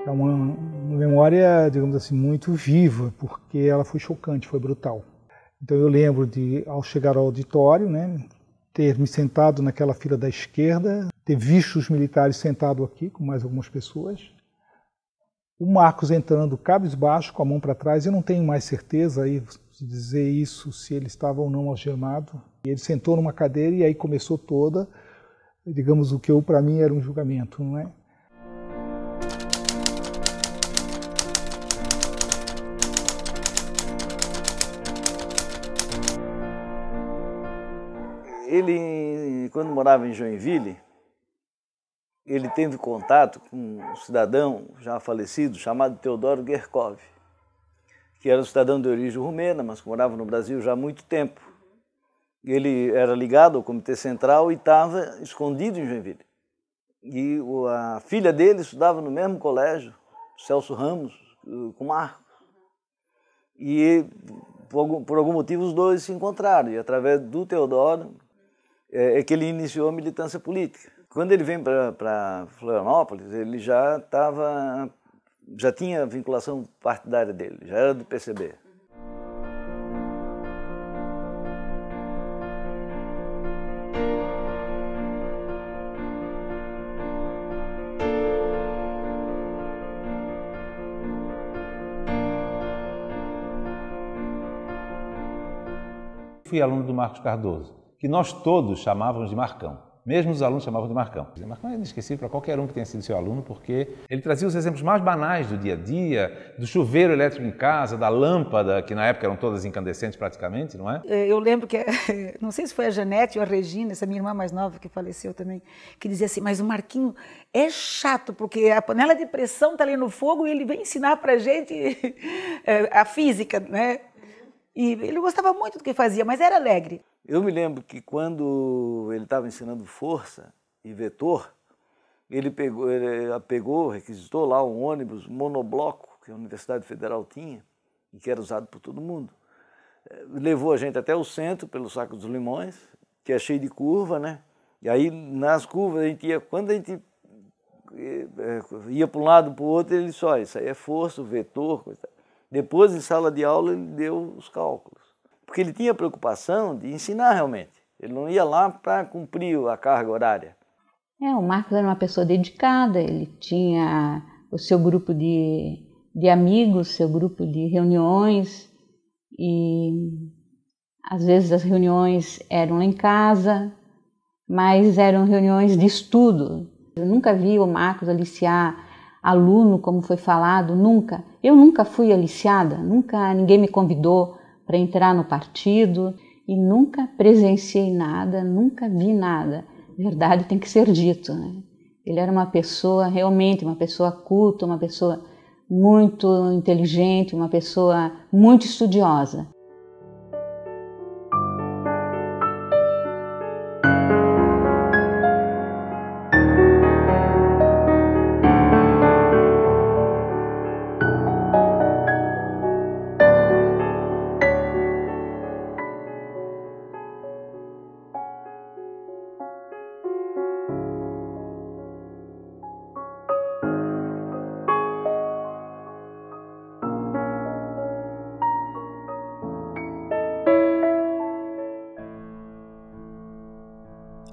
É uma memória, digamos assim, muito viva, porque ela foi chocante, foi brutal. Então eu lembro de, ao chegar ao auditório, né, ter me sentado naquela fila da esquerda, ter visto os militares sentados aqui com mais algumas pessoas, o Marcos entrando cabisbaixo, com a mão para trás. Eu não tenho mais certeza aí de dizer isso, se ele estava ou não algemado. Ele sentou numa cadeira e aí começou toda, digamos, o que para mim era um julgamento, não é? Ele, quando morava em Joinville, ele teve contato com um cidadão já falecido chamado Teodoro Gerkov, que era um cidadão de origem rumena, mas que morava no Brasil já há muito tempo. Ele era ligado ao Comitê Central e estava escondido em Joinville. E a filha dele estudava no mesmo colégio, Celso Ramos, com Marcos. E por algum motivo os dois se encontraram, e através do Teodoro é que ele iniciou a militância política. Quando ele vem para Florianópolis, ele já tinha a vinculação partidária dele, já era do PCB. Fui aluno do Marcos Cardoso, que nós todos chamávamos de Marcão. Mesmo os alunos chamavam de Marcão. Marcão é inesquecível para qualquer um que tenha sido seu aluno, porque ele trazia os exemplos mais banais do dia a dia, do chuveiro elétrico em casa, da lâmpada, que na época eram todas incandescentes praticamente, não é? Eu lembro que, não sei se foi a Janete ou a Regina, essa minha irmã mais nova que faleceu também, que dizia assim, mas o Marquinho é chato, porque a panela de pressão está ali no fogo e ele vem ensinar para a gente a física, né? E ele gostava muito do que fazia, mas era alegre. Eu me lembro que quando ele estava ensinando força e vetor, ele pegou, requisitou lá um ônibus monobloco que a Universidade Federal tinha e que era usado por todo mundo. Levou a gente até o centro, pelo Saco dos Limões, que é cheio de curva, né? E aí nas curvas quando a gente ia para um lado para o outro, ele disse, olha, isso aí é força, vetor, coisa. Depois, em sala de aula, ele deu os cálculos. Porque ele tinha preocupação de ensinar realmente. Ele não ia lá para cumprir a carga horária. O Marcos era uma pessoa dedicada, ele tinha o seu grupo de amigos, seu grupo de reuniões. E às vezes as reuniões eram lá em casa, mas eram reuniões de estudo. Eu nunca vi o Marcos aliciar aluno, como foi falado, nunca. Eu nunca fui aliciada, nunca ninguém me convidou para entrar no partido e nunca presenciei nada, nunca vi nada. Verdade tem que ser dito, né? Ele era uma pessoa, realmente uma pessoa culta, uma pessoa muito inteligente, uma pessoa muito estudiosa.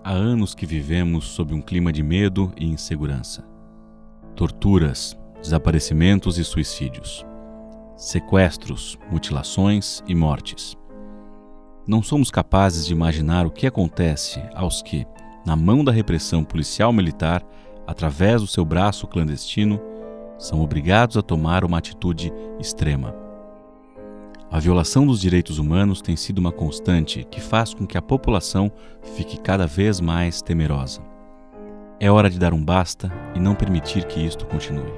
Há anos que vivemos sob um clima de medo e insegurança. Torturas, desaparecimentos e suicídios. Sequestros, mutilações e mortes. Não somos capazes de imaginar o que acontece aos que, na mão da repressão policial-militar, através do seu braço clandestino, são obrigados a tomar uma atitude extrema. A violação dos direitos humanos tem sido uma constante que faz com que a população fique cada vez mais temerosa. É hora de dar um basta e não permitir que isto continue.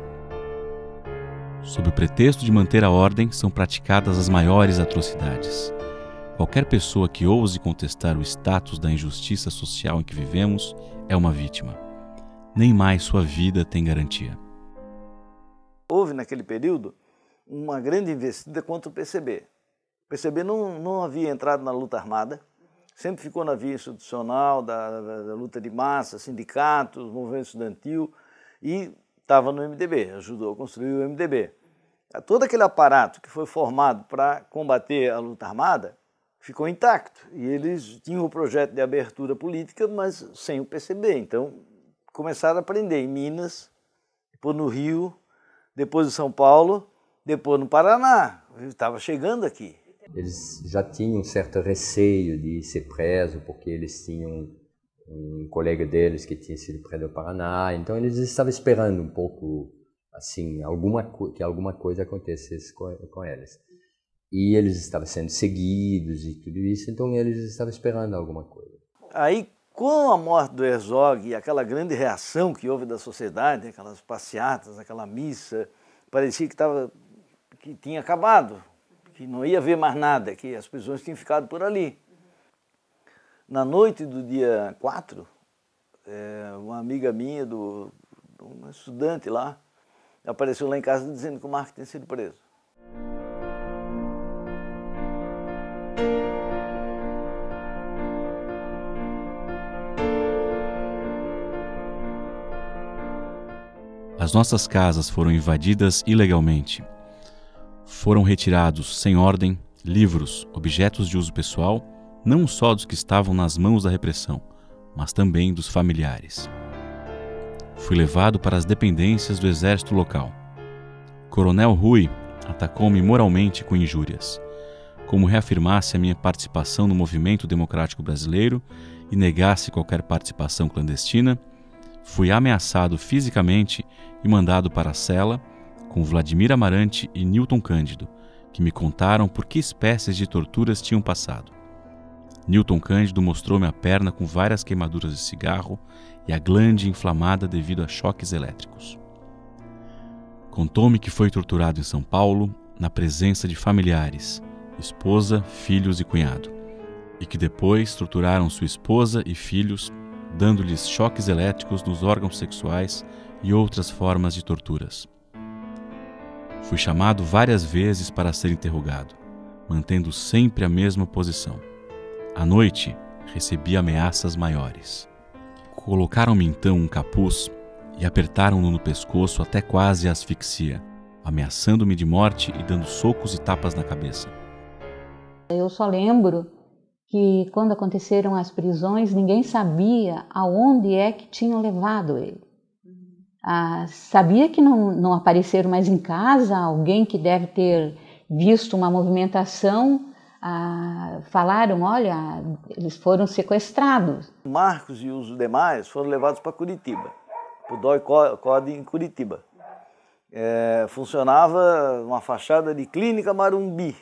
Sob o pretexto de manter a ordem, são praticadas as maiores atrocidades. Qualquer pessoa que ouse contestar o status da injustiça social em que vivemos é uma vítima. Nem mais sua vida tem garantia. Houve naquele período uma grande investida contra o PCB. O PCB não havia entrado na luta armada, sempre ficou na via institucional, da luta de massa, sindicatos, movimento estudantil, e estava no MDB, ajudou a construir o MDB. Todo aquele aparato que foi formado para combater a luta armada ficou intacto. E eles tinham o projeto de abertura política, mas sem o PCB. Então, começaram a aprender em Minas, depois no Rio, depois em São Paulo, depois no Paraná. Eu estava chegando aqui. Eles já tinham um certo receio de ser preso, porque eles tinham um colega deles que tinha sido preso no Paraná. Então, eles estavam esperando um pouco, assim, que alguma coisa acontecesse com eles. E eles estavam sendo seguidos e tudo isso, então eles estavam esperando alguma coisa. Aí, com a morte do Herzog e aquela grande reação que houve da sociedade, aquelas passeatas, aquela missa, parecia que tinha acabado, que não ia haver mais nada, que as prisões tinham ficado por ali. Na noite do dia 4, uma amiga minha, uma estudante lá, apareceu lá em casa dizendo que o Marco tinha sido preso. As nossas casas foram invadidas ilegalmente. Foram retirados, sem ordem, livros, objetos de uso pessoal, não só dos que estavam nas mãos da repressão, mas também dos familiares. Fui levado para as dependências do exército local. Coronel Rui atacou-me moralmente com injúrias, como reafirmasse a minha participação no movimento democrático brasileiro e negasse qualquer participação clandestina. Fui ameaçado fisicamente e mandado para a cela com Vladimir Amarante e Newton Cândido, que me contaram por que espécies de torturas tinham passado. Newton Cândido mostrou-me a perna com várias queimaduras de cigarro e a glande inflamada devido a choques elétricos. Contou-me que foi torturado em São Paulo, na presença de familiares, esposa, filhos e cunhado, e que depois torturaram sua esposa e filhos, dando-lhes choques elétricos nos órgãos sexuais e outras formas de torturas. Fui chamado várias vezes para ser interrogado, mantendo sempre a mesma posição. À noite, recebi ameaças maiores. Colocaram-me então um capuz e apertaram-no no pescoço até quase a asfixia, ameaçando-me de morte e dando socos e tapas na cabeça. Eu só lembro que quando aconteceram as prisões, ninguém sabia aonde é que tinham levado ele. Sabia que não apareceram mais em casa, alguém que deve ter visto uma movimentação, falaram, olha, eles foram sequestrados. Marcos e os demais foram levados para Curitiba, para o DOI-CODE em Curitiba. Funcionava uma fachada de Clínica Marumbi.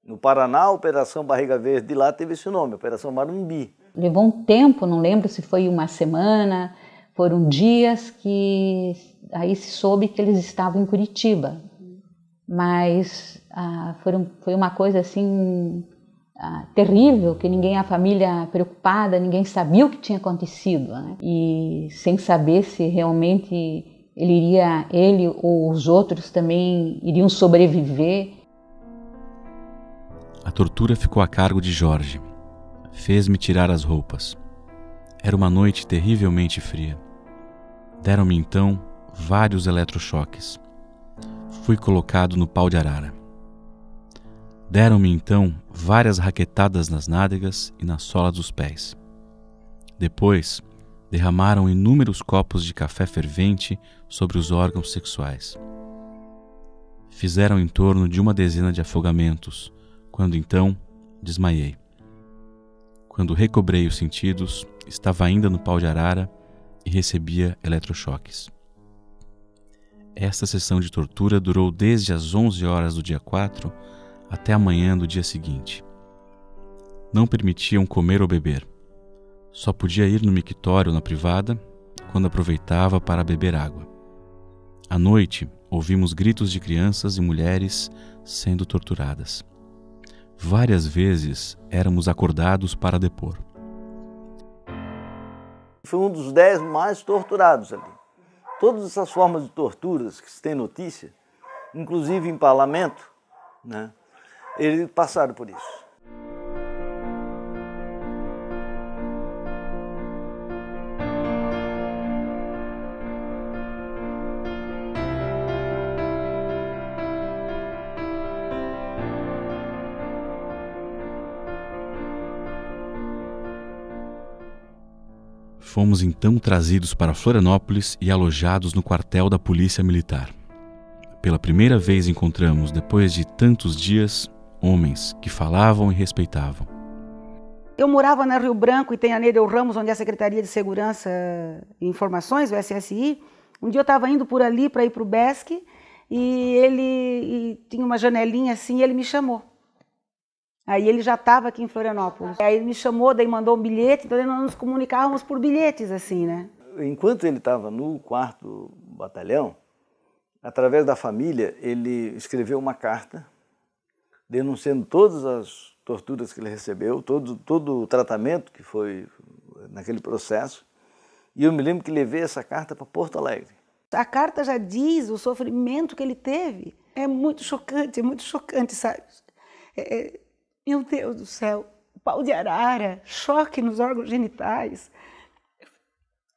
No Paraná, a Operação Barriga Verde de lá teve esse nome, Operação Marumbi. Levou um tempo, não lembro se foi uma semana, foram dias que aí se soube que eles estavam em Curitiba. Mas foi uma coisa assim terrível, que a família preocupada, ninguém sabia o que tinha acontecido, né? E sem saber se realmente ele ou os outros também iriam sobreviver. A tortura ficou a cargo de Jorge. Fez-me tirar as roupas. Era uma noite terrivelmente fria. Deram-me então vários eletrochoques. Fui colocado no pau de arara. Deram-me então várias raquetadas nas nádegas e na sola dos pés. Depois, derramaram inúmeros copos de café fervente sobre os órgãos sexuais. Fizeram em torno de uma dezena de afogamentos, quando então desmaiei. Quando recobrei os sentidos, estava ainda no pau de arara e recebia eletrochoques. Esta sessão de tortura durou desde as 11 horas do dia 4 até a manhã do dia seguinte. Não permitiam comer ou beber. Só podia ir no mictório na privada quando aproveitava para beber água. À noite, ouvimos gritos de crianças e mulheres sendo torturadas. Várias vezes éramos acordados para depor. Foi um dos 10 mais torturados ali. Todas essas formas de torturas que se tem notícia, inclusive empalamento, né, eles passaram por isso. Fomos então trazidos para Florianópolis e alojados no quartel da Polícia Militar. Pela primeira vez encontramos, depois de tantos dias, homens que falavam e respeitavam. Eu morava na Rio Branco e tem a Neidel Ramos, onde é a Secretaria de Segurança e Informações, o SSI. Um dia eu estava indo por ali para ir para o BESC e ele tinha uma janelinha assim e ele me chamou. Aí ele já estava aqui em Florianópolis. Aí ele me chamou, daí mandou um bilhete, então nós nos comunicávamos por bilhetes, assim, né? Enquanto ele estava no 4º Batalhão, através da família, ele escreveu uma carta denunciando todas as torturas que ele recebeu, todo o tratamento que foi naquele processo. E eu me lembro que levei essa carta para Porto Alegre. A carta já diz o sofrimento que ele teve. É muito chocante, sabe? Meu Deus do céu, pau de arara, choque nos órgãos genitais.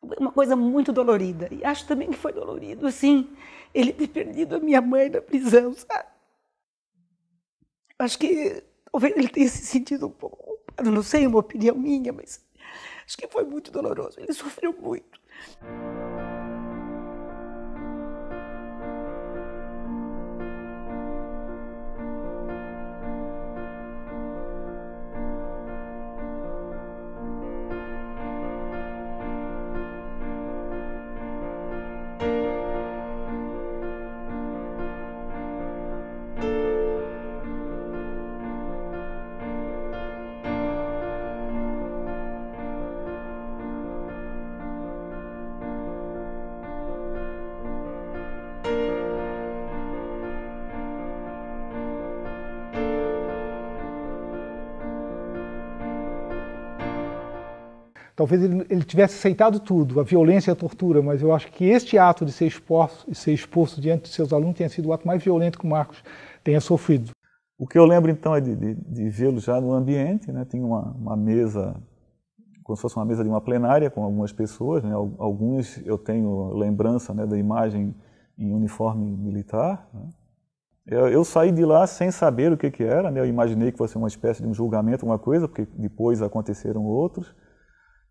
Uma coisa muito dolorida. E acho também que foi dolorido, assim, ele ter perdido a minha mãe na prisão, sabe? Acho que talvez ele tenha se sentido um pouco culpado, não sei, uma opinião minha, mas acho que foi muito doloroso. Ele sofreu muito. Talvez ele tivesse aceitado tudo, a violência e a tortura, mas eu acho que este ato de ser exposto diante de seus alunos tenha sido o ato mais violento que o Marcos tenha sofrido. O que eu lembro então é de vê-lo já no ambiente, né? Tinha uma mesa, como se fosse uma mesa de uma plenária com algumas pessoas, né? Alguns eu tenho lembrança, né, da imagem em uniforme militar, né? Eu saí de lá sem saber o que era, né? Eu imaginei que fosse uma espécie de um julgamento, alguma coisa, porque depois aconteceram outros.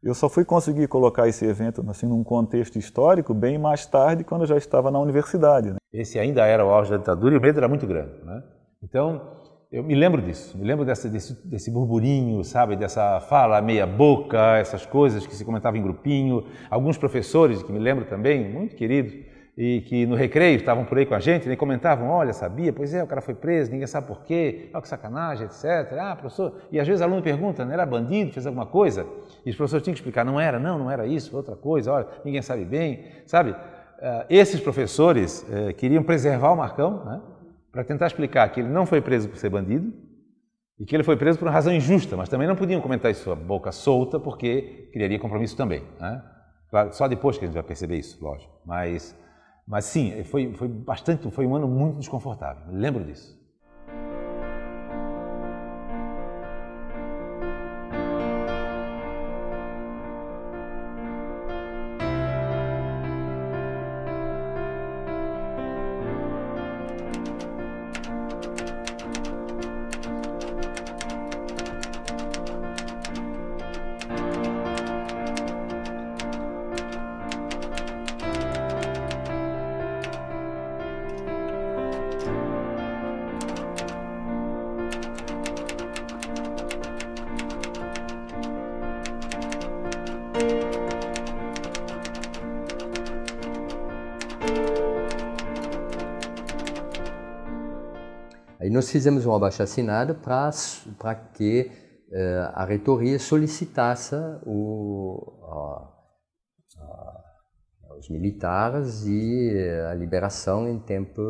Eu só fui conseguir colocar esse evento assim, num contexto histórico bem mais tarde, quando eu já estava na universidade, né? Esse ainda era o auge da ditadura e o medo era muito grande, né? Então, eu me lembro disso, me lembro desse burburinho, sabe, dessa fala meia boca, essas coisas que se comentava em grupinho. Alguns professores, que me lembro também, muito queridos, e que no recreio estavam por aí com a gente, né, comentavam, olha, sabia? Pois é, o cara foi preso, ninguém sabe por quê, olha que sacanagem, etc. Ah, professor, e às vezes o aluno pergunta, não era bandido, fez alguma coisa? E os professores tinham que explicar, não era isso, foi outra coisa, olha, ninguém sabe bem, sabe? Esses professores queriam preservar o Marcão, né, para tentar explicar que ele não foi preso por ser bandido e que ele foi preso por uma razão injusta, mas também não podiam comentar isso a boca solta porque criaria compromisso também, né? Claro, só depois que a gente vai perceber isso, lógico, mas sim, foi um ano muito desconfortável, me lembro disso. Aí nós fizemos um abaixo-assinado para que a reitoria solicitasse os militares e a liberação em tempo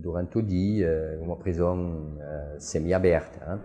durante o dia, uma prisão semi-aberta, né?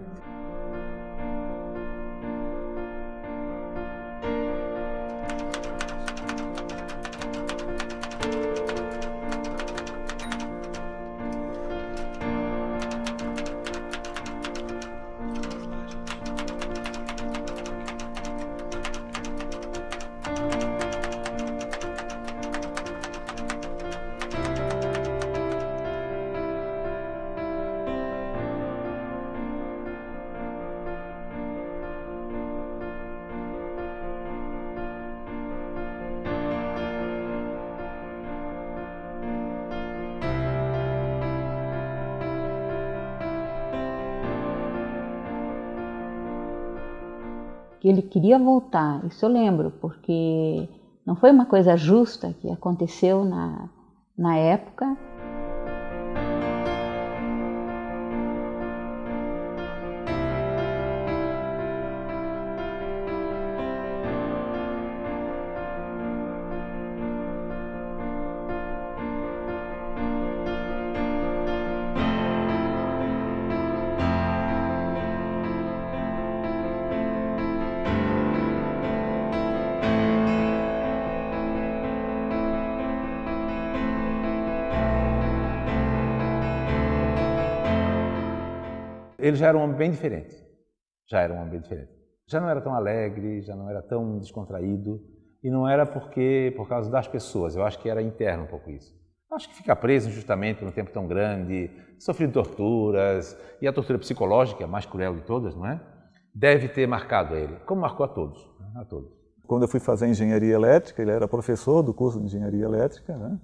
que ele queria voltar. Isso eu lembro, porque não foi uma coisa justa que aconteceu na época. Ele já era um homem bem diferente. Já era um homem bem diferente. Já não era tão alegre, já não era tão descontraído. E não era por causa das pessoas. Eu acho que era interno um pouco isso. Eu acho que ficar preso injustamente por um tempo tão grande, sofrendo torturas, e a tortura psicológica, a mais cruel de todas, não é? Deve ter marcado ele, como marcou a todos. A todos. Quando eu fui fazer engenharia elétrica, ele era professor do curso de engenharia elétrica, né?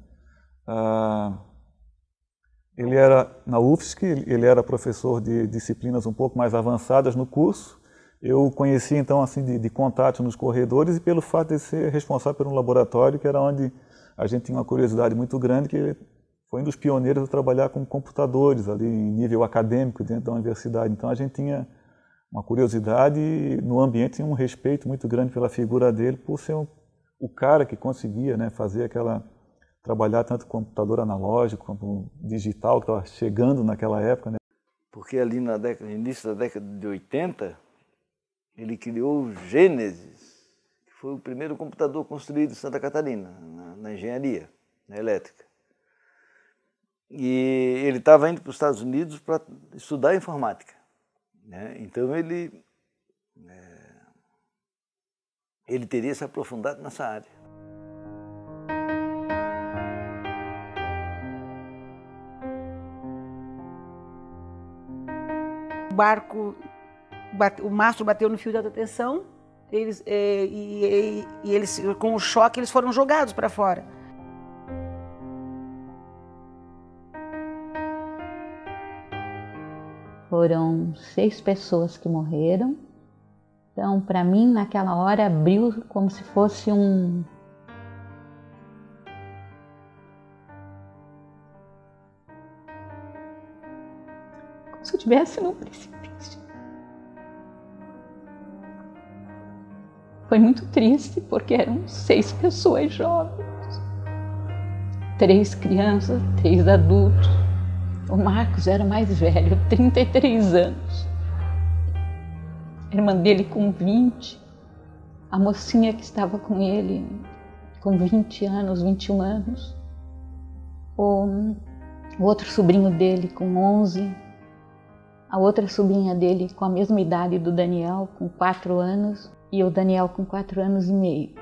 Ele era, na UFSC, ele era professor de disciplinas um pouco mais avançadas no curso. Eu conheci, então, assim, de contato nos corredores e pelo fato de ser responsável por um laboratório que era onde a gente tinha uma curiosidade muito grande, que ele foi um dos pioneiros a trabalhar com computadores ali em nível acadêmico dentro da universidade. Então, a gente tinha uma curiosidade e no ambiente tinha um respeito muito grande pela figura dele, por ser o cara que conseguia, né, fazer trabalhar tanto computador analógico quanto digital, que estava chegando naquela época, né? Porque ali no início da década de 80, ele criou o Gênesis, que foi o primeiro computador construído em Santa Catarina, na engenharia, na elétrica. E ele estava indo para os Estados Unidos para estudar informática, né? Então ele teria se aprofundado nessa área. O barco, o mastro bateu no fio de alta tensão, eles, com o choque, eles foram jogados para fora. Foram 6 pessoas que morreram. Então, para mim, naquela hora, abriu como se fosse como se eu estivesse num precipício. Foi muito triste, porque eram 6 pessoas jovens. 3 crianças, 3 adultos. O Marcos era mais velho, 33 anos. A irmã dele com 20. A mocinha que estava com ele com 20 anos, 21 anos. O outro sobrinho dele com 11. A outra sobrinha dele com a mesma idade do Daniel, com 4 anos. E o Daniel com 4 anos e meio.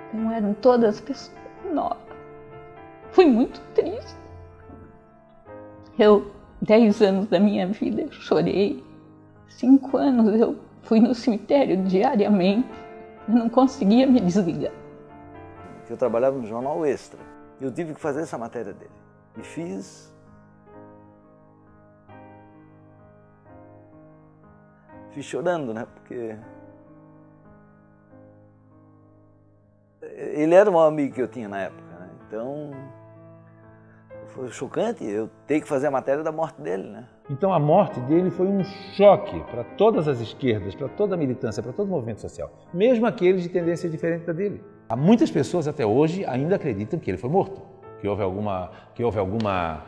Então eram todas pessoas novas. Foi muito triste. 10 anos da minha vida, eu chorei. 5 anos eu fui no cemitério diariamente. Eu não conseguia me desligar. Eu trabalhava no Jornal Extra. Eu tive que fazer essa matéria dele. E fiz. Fiz chorando, né? Porque ele era um amigo que eu tinha na época, né? Então foi chocante eu ter que fazer a matéria da morte dele, né? Então a morte dele foi um choque para todas as esquerdas, para toda a militância, para todo o movimento social, mesmo aqueles de tendência diferente da dele. Há muitas pessoas até hoje ainda acreditam que ele foi morto, que houve alguma,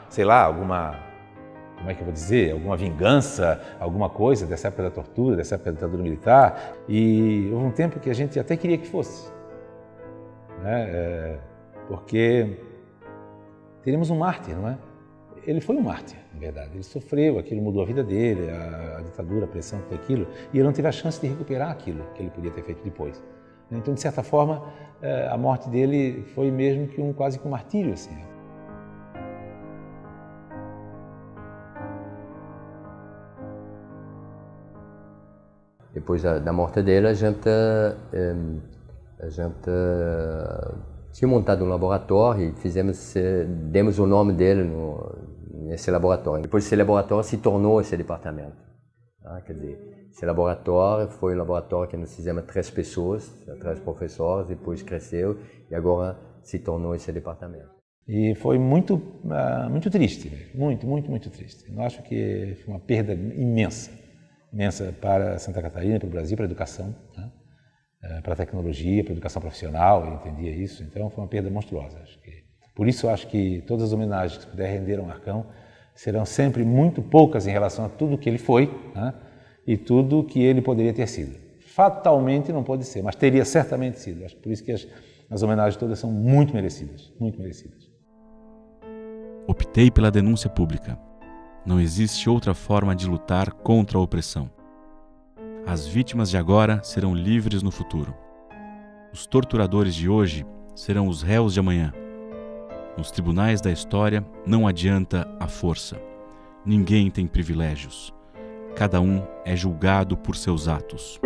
sei lá, como é que eu vou dizer, alguma vingança, alguma coisa dessa época da tortura, dessa época da ditadura militar. E houve um tempo que a gente até queria que fosse, né? Porque teríamos um mártir, não é? Ele foi um mártir, na verdade. Ele sofreu, aquilo mudou a vida dele, a ditadura, a pressão, tudo aquilo, e ele não teve a chance de recuperar aquilo que ele podia ter feito depois. Então, de certa forma, a morte dele foi mesmo que quase que um martírio, assim. Depois da morte dele, a gente tinha montado um laboratório e demos o nome dele nesse laboratório. Depois esse laboratório se tornou esse departamento. Quer dizer, esse laboratório foi um laboratório que nós fizemos 3 pessoas, 3 professores, depois cresceu e agora se tornou esse departamento. E foi muito triste, muito triste. Eu acho que foi uma perda imensa para Santa Catarina, para o Brasil, para a educação, né? Para a tecnologia, para a educação profissional, eu entendia isso, então foi uma perda monstruosa. Por isso acho que todas as homenagens que puder render ao Marcão serão sempre muito poucas em relação a tudo que ele foi, né? E tudo que ele poderia ter sido. Fatalmente não pode ser, mas teria certamente sido. Acho que por isso que as homenagens todas são muito merecidas, muito merecidas. Optei pela denúncia pública. Não existe outra forma de lutar contra a opressão. As vítimas de agora serão livres no futuro. Os torturadores de hoje serão os réus de amanhã. Nos tribunais da história não adianta a força. Ninguém tem privilégios. Cada um é julgado por seus atos.